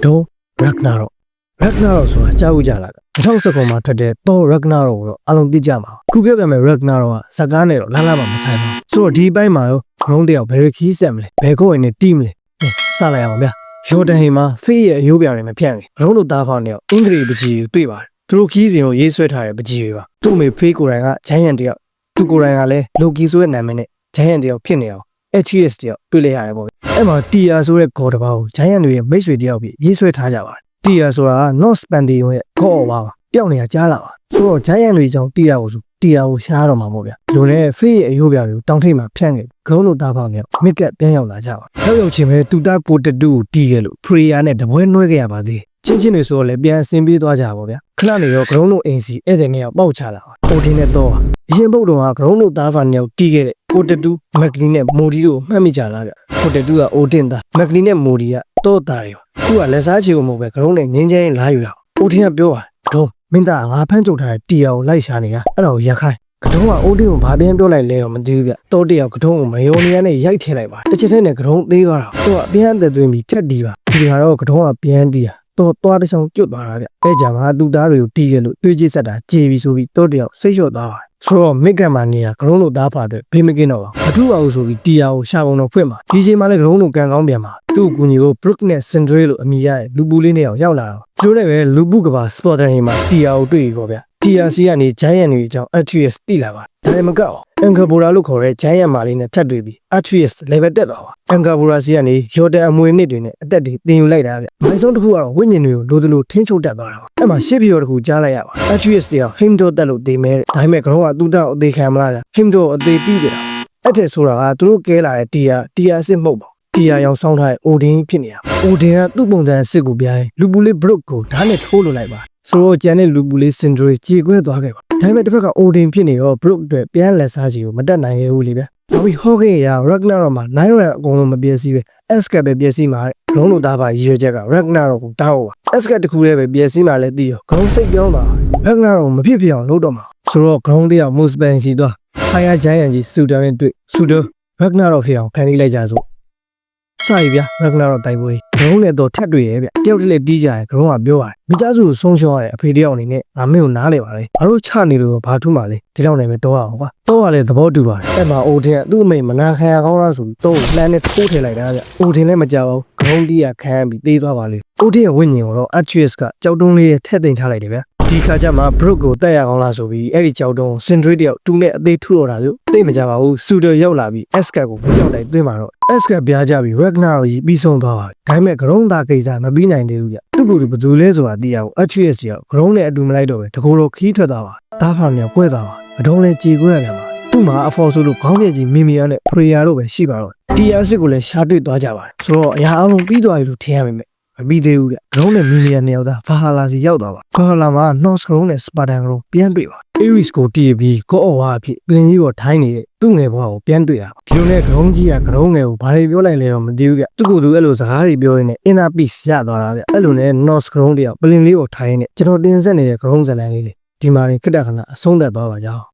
တော့ Ragnarok ဆိုတာကြားဦးကြလား2019မှာထွက်တဲ့ Thor Ragnarok ကိုတော့အလုံးသိကြမှာခုပြောပြမယ် Ragnarok ကစကားနဲ့တော့လာလာမှမဆိုင်ပါဘူးဆိုတော့ဒီဘက်မှာရော ground တယောက်ဘယ်ခီးဆက်မလဲဘယ်ကိုဝင်နေ team လဲစလိုက်အောင်ဗျာ Jordan ဟိမှာ Faye ရဲ့အယိုးပြတွေမဖြန့်ဘူး ground တို့သားဖောင်းတယောက်အင်္ဂလိပ်ပကြီးကိုတွေ့ပါတယ်သူတို့ခီးစဉ်ကိုရေးဆွဲထားတဲ့ပကြီးတွေပါသူ့အမေ Faye ကိုယ်တိုင်က Giant တယောက်သူကိုယ်တိုင်ကလည်း Loki ဆိုတဲ့နာမည်နဲ့ Giant တယောက်ဖြစ်နေအောင် HGS တယောက်တွေ့လိုက်ရတယ်ပေါ့အဲ့မှာ TR ဆိုတဲ့ god တစ်ပါးကို Giant တွေရဲ့မိတ်ဆွေတယောက်ပြီးရေးဆွဲထားကြပါတယ် TR ဆိုတာ North Pantheon ရဲ့ god ပါပျောက်နေတာကြားလာပါဆိုတော့ Giant တွေကြောင့် TR ကိုဆို TR ကိုရှားတော့မှာပေါ့ဗျာဒီလိုနဲ့ Faye ရဲ့အယိုးပြတွေကိုတောင်းထိတ်မှာဖြန့်ခဲ့ဂုံးတို့တားဖောင်းနဲ့မစ်ကက်ပြန်ရောက်လာကြပါရောက်ချင်းပဲတူတာပိုတတူကိုတီးခဲ့လို့ Freya နဲ့တပွဲနှွှဲခဲ့ရပါသေးချင်းချင်းတွေဆိုတော့လည်းပြန်ဆင်းပြေးသွားကြပါဗျာခဏနေတော့ဂုံးတို့အိမ်စီဧည့်သည်နဲ့ပေါက်ချလာပါအိုတင်နဲ့တော့အရင်ဘုတ်တော်ကဂုံးတို့တားဖောင်းနဲ့တီးခဲ့တဲ့ပိုတတူမက်ကလီနဲ့မိုဒီတို့မှတ်မိကြလားဗျပိုတတူကအိုတင်သားမက်ကလီနဲ့မိုဒီကတော့သားတွေသူကလက်စားချေကိုမဟုတ်ပဲဂုံးနဲ့ငင်းချင်းလာယူရအောင်အိုတင်ကပြောပါတော့မင်းသားငါဖမ်းချုပ်ထားတဲ့တီယာကိုလိုက်ရှာနေတာအဲ့ဒါကိုရက်ခိုင်းကတုံးကအိုးတင်းကိုဘာပြန်ပြောလိုက်လဲတော့မသိဘူးဗျတော့တယောက်ကတုံးကိုမယုံနေရနဲ့ရိုက်ထည့်လိုက်ပါတစ်ချက်တည်းနဲ့ကတုံးသေးသွားတာသူကအပြန်အသက်သွင်းပြီးထက်တီးပါဒီကတော့ကတုံးကပြန်တီးတာတော့သွားတစ်ချောင်းကျွတ်သွားတာဗျအဲ့ကြမှာသူ့သားတွေကိုတီးခဲ့လို့တွေးကြည့်ဆက်တာကြေပြီးဆိုပြီးတော့တယောက်စိတ်လျှော့သွားပါဆိုတော့မစ်ကန်မာနေရကတုံးတို့သားဖာတဲ့ဘေးမကင်းတော့ပါမထူပါဘူးဆိုပြီးတီယာကိုရှာပုံတော့ဖွင့်ပါဒီချိန်မှာလည်းကတုံးတို့ကန်ကောင်းပြန်ပါသူ့အကူကြီးကို Brook နဲ့ Sindri လို့အမည်ရတဲ့လူပူလေးနဲ့ရောက်လာတော့သူတို့လည်းပဲလူပုကဘာ Spotter ဟိမှာတီယာကိုတွေ့ပြီပေါ့ဗျTRC ကနေ Giant တွေအကြောင်း Atreus တိလာပါဒါလည်းမကောက်အန်ကာဘိုရာလို့ခေါ်တဲ့ Giant မာလေးနဲ့ထပ်တွေ့ပြီး Atreus level တက်သွားပါအန်ကာဘိုရာစီကနေ Jordan အမွေနစ်တွေနဲ့အသက်တွေတင်ယူလိုက်တာဗျမိုင်းဆုံးတစ်ခုကတော့ဝိညာဉ်တွေကိုလိုသလိုထင်းချုပ်တက်သွားတာပါအဲ့မှာရှစ်ပြေတော်တစ်ခုကြားလိုက်ရပါ Atreus တယောက် Himdo တက်လို့တေးမဲဒါပေမဲ့ကတော့ကသူ့တောက်အသေးခံမလား Himdo အသေးပြီးပြီလားအဲ့တဲ့ဆိုတာကသူတို့ကဲလာတဲ့ TR စစ်မဟုတ်ပါTR ရောင်ဆောင်းထားတဲ့ Odin ဖြစ်နေတာ Odin ကသူ့ပုံစံစစ်ကိုပြိုင်းလူပူလေး Brook ကိုဓာတ်နဲ့ထိုးလို့လိုက်ပါဆိုတော့ကျန်တဲ့လူပူလေး Sindri ကြေခွဲသွားခဲ့ပါဒါပေမဲ့တစ်ဖက်က Odin ဖြစ်နေတော့ Brook အတွက်ပြန်လက်စားကြီးကိုမတက်နိုင်ခဲ့ဘူးလေဗျနောက်ပြီး Hawkeye ရ Ragnarok မှာ Nine Ran အကုန်လုံးမပြည့်စည်ပဲ Asgard ပဲပြည့်စည်မှာဂုံးတို့သားပါရည်ရွယ်ချက်က Ragnarok ကိုတောင်းပါ Asgard တခုတည်းပဲပြည့်စည်မှာလည်းသိရောဂုံးစိတ်ပြောင်းပါ Ragnarok မဖြစ်ဖြစ်အောင်လုပ်တော့မှာဆိုတော့ဂုံးတယောက် Muspelheim စီသွား Fire Giant ကြီး Suter နဲ့တွေ့ Suter Ragnarok ဖြစ်အောင်ဖန်တီးလိုက်ကြစို့စာရီဗျာ Ragnarok တိုက်ပွဲဂုံးနဲ့တော့ထက်တွေ့ရဲ့ဗျတယောက်တည်းလေးတီးကြရဲ့ဂုံးကပြောပါတယ်မိသားစုကိုဆုံးရှုံးရတဲ့အဖေတယောက်အနေနဲ့ငါမင်းကိုနားလေပါလေငါတို့ချနေလို့ဘာထူးမှလဲဒီလောက်နဲ့ပဲတော့အောင်ကွာတော့ကလည်းသဘောတူပါတယ်အဲ့မှာအိုတင်ကသူ့အမိမနာခံရကောင်းလားဆိုပြီးတော့လှမ်းနဲ့ထိုးထည့်လိုက်တာဗျအိုတင်လည်းမကြောက်ဘူးဂုံးတီးရခံပြီးသေးသွားပါလေအိုတင်ရဲ့ဝိညာဉ်ကိုတော့ Atreus ကကြောက်တုံးလေးထည့်သိမ်းထားလိုက်တယ်ဗျဒီခါကျမှ Brook ကိုတက်ရကောင်းလားဆိုပြီးအဲ့ဒီကြောက်တုံး Sindri တယောက်တူနဲ့အသေးထူတော့တာလို့သိမကြပါဘူး Suter ရောက်လာပြီး Asgard ကိုပြောင်းလိုက်သွင်းမှာတော့ Asgard ပြားကြပြီး Ragnarok ကြီးပြီးဆုံးသွားပါဒါပေမဲ့ဂရုံးသားကိစ္စမပြီးနိုင်သေးဘူးဗျသူ့ကိုယ်ဘယ်သူလဲဆိုတာသိရအောင် Atreus တယောက်ဂရုံးနဲ့အတူမလိုက်တော့ပဲတကူတော့ခီးထွက်သွားပါတားဖောင်နဲ့ကွဲသွားပါအတုံးလဲကြေကွဲရတယ်မှာသူ့မှာအဖော်ဆိုလို့ခေါင်းပြက်ကြီးမီမီယာနဲ့ Freya တို့ပဲရှိပါတော့ TR ကိုလည်းရှာတွေ့သွားကြပါတယ်ဆိုတော့အရာအလုံးပြီးသွားပြီလို့ထင်ရပါမယ်မပြီးသေးဘူးဗျဂရုံးနဲ့မီမီယာနှစ်ယောက်သား Valhalla စီရောက်သွားပါ Valhalla မှာ North ဂရုံးနဲ့ Spartan ဂရုံးပြန်တွေ့ပါ Ares ကိုတီးပြီးကောအော်ဝါအဖြစ်ပြင်ကြီးပေါ်ထိုင်းနေတဲ့သူ့ငယ်ဘွားကိုပြန်တွေ့တာဒီလိုနဲ့ဂရုံးကြီးကဂရုံးငယ်ကိုဘာတွေပြောလိုက်လဲတော့မသိဘူးဗျသူ့ကိုယ်သူအဲ့လိုစကားတွေပြောရင်းနဲ့ inner peace ရသွားတာဗျအဲ့လိုနဲ့ North ဂရုံးတယောက်ပြင်လေးကိုထိုင်းနေကျွန်တော်တင်ဆက်နေတဲ့ဂရုံးဇာတ်လမ်းလေးတွေဒီမှာခက်တခဏအဆုံးသတ်သွားပါကြောင်း